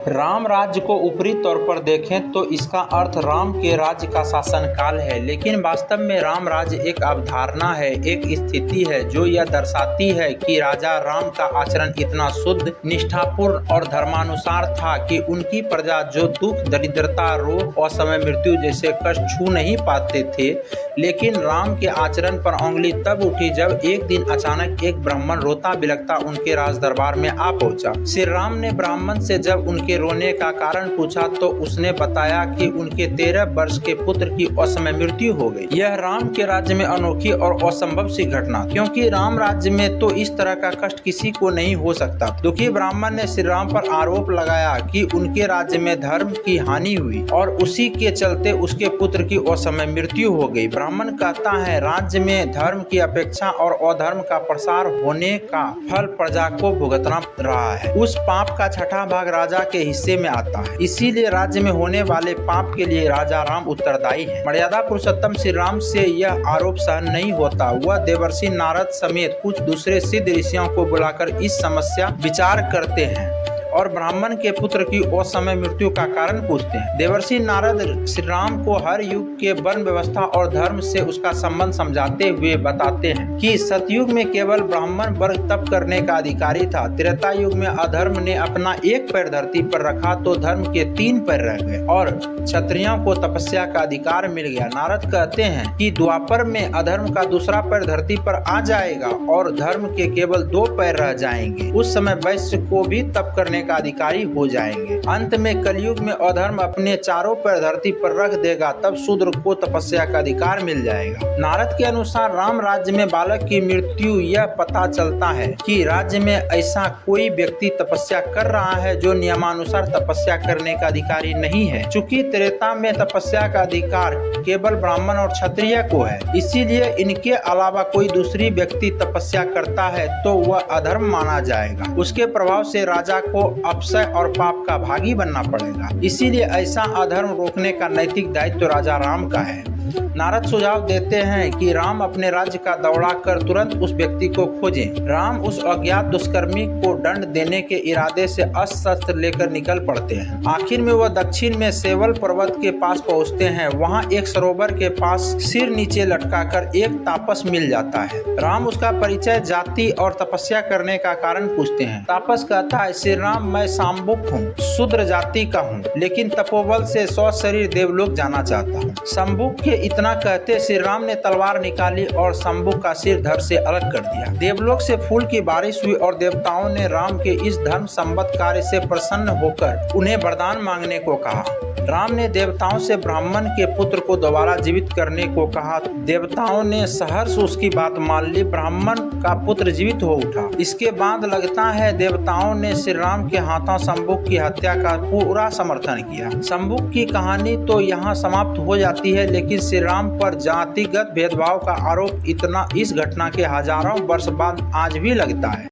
राम राज्य को ऊपरी तौर पर देखें तो इसका अर्थ राम के राज्य का शासनकाल है, लेकिन वास्तव में राम राज्य एक अवधारणा है, एक स्थिति है जो यह दर्शाती है कि राजा राम का आचरण इतना शुद्ध, निष्ठापूर्ण और धर्मानुसार था कि उनकी प्रजा जो दुख, दरिद्रता, रोग और समय मृत्यु जैसे कष्ट छू नहीं पाते थे, लेकिन राम के आचरण पर उंगली तब उठी जब एक दिन अचानक एक ब्राह्मण रोता बिलखता उनके राज दरबार में आ पहुंचा। श्री राम ने ब्राह्मण से जब उनके रोने का कारण पूछा तो उसने बताया कि उनके 13 वर्ष के पुत्र की असमय मृत्यु हो गई। यह राम के राज्य में अनोखी और असंभव सी घटना, क्योंकि राम राज्य में तो इस तरह का कष्ट किसी को नहीं हो सकता। दुखी ब्राह्मण ने श्री राम पर आरोप लगाया कि उनके राज्य में धर्म की हानि हुई और उसी के चलते उसके पुत्र की असमय मृत्यु हो गई। ब्राह्मण कहता है, राज्य में धर्म की अपेक्षा और अधर्म का प्रसार होने का फल प्रजा को भुगतना रहा है। उस पाप का छठा भाग राजा के हिस्से में आता है, इसीलिए राज्य में होने वाले पाप के लिए राजा राम उत्तरदायी है। मर्यादा पुरुषोत्तम श्री राम से यह आरोप सहन नहीं होता। वह देवर्षि नारद समेत कुछ दूसरे सिद्ध ऋषियों को बुलाकर इस समस्या विचार करते हैं और ब्राह्मण के पुत्र की असमय मृत्यु का कारण पूछते हैं। देवर्षि नारद श्री राम को हर युग के वर्ण व्यवस्था और धर्म से उसका संबंध समझाते हुए बताते हैं कि सतयुग में केवल ब्राह्मण वर्ग तप करने का अधिकारी था। त्रेता युग में अधर्म ने अपना एक पैर धरती पर रखा तो धर्म के 3 पैर रह गए और क्षत्रियों को तपस्या का अधिकार मिल गया। नारद कहते हैं कि द्वापर में अधर्म का दूसरा पैर धरती पर आ जाएगा और धर्म के केवल 2 पैर रह जाएंगे। उस समय वैश्य को भी तप करने का अधिकारी हो जाएंगे। अंत में कलयुग में अधर्म अपने चारों पैर धरती पर रख देगा, तब शूद्र को तपस्या का अधिकार मिल जाएगा। नारद के अनुसार राम राज्य में बालक की मृत्यु यह पता चलता है कि राज्य में ऐसा कोई व्यक्ति तपस्या कर रहा है जो नियमानुसार तपस्या करने का अधिकारी नहीं है। चूंकि त्रेता में तपस्या का अधिकार केवल ब्राह्मण और क्षत्रिय को है, इसीलिए इनके अलावा कोई दूसरी व्यक्ति तपस्या करता है तो वह अधर्म माना जाएगा। उसके प्रभाव से राजा को अपशय और पाप का भागी बनना पड़ेगा। इसीलिए ऐसा अधर्म रोकने का नैतिक दायित्व राजा राम का है। नारद सुझाव देते हैं कि राम अपने राज्य का दौरा कर तुरंत उस व्यक्ति को खोजें। राम उस अज्ञात दुष्कर्मी को दंड देने के इरादे से अस्त्र शस्त्र लेकर निकल पड़ते हैं। आखिर में वह दक्षिण में सेवल पर्वत के पास पहुंचते हैं। वहां एक सरोवर के पास सिर नीचे लटकाकर एक तापस मिल जाता है। राम उसका परिचय, जाति और तपस्या करने का कारण पूछते हैं। तापस कहता है, श्री राम, मैं शाम्बुक हूँ, शूद्र जाति का हूँ, लेकिन तपोबल से 100 शरीर देवलोक जाना चाहता हूँ। शंभुक के इतना कहते श्री राम ने तलवार निकाली और शंभुक का सिर धड़ से अलग कर दिया। देवलोक से फूल की बारिश हुई और देवताओं ने राम के इस धर्म संबद्ध कार्य से प्रसन्न होकर उन्हें वरदान मांगने को कहा। राम ने देवताओं से ब्राह्मण के पुत्र को दोबारा जीवित करने को कहा। देवताओं ने सहर्ष उसकी बात मान ली। ब्राह्मण का पुत्र जीवित हो उठा। इसके बाद लगता है देवताओं ने श्री राम के हाथों शंभुक की हत्या का पूरा समर्थन किया। शंभुक की कहानी तो यहाँ समाप्त हो जाती है, लेकिन श्री राम पर जातिगत भेदभाव का आरोप इस घटना के हजारों वर्ष बाद आज भी लगता है।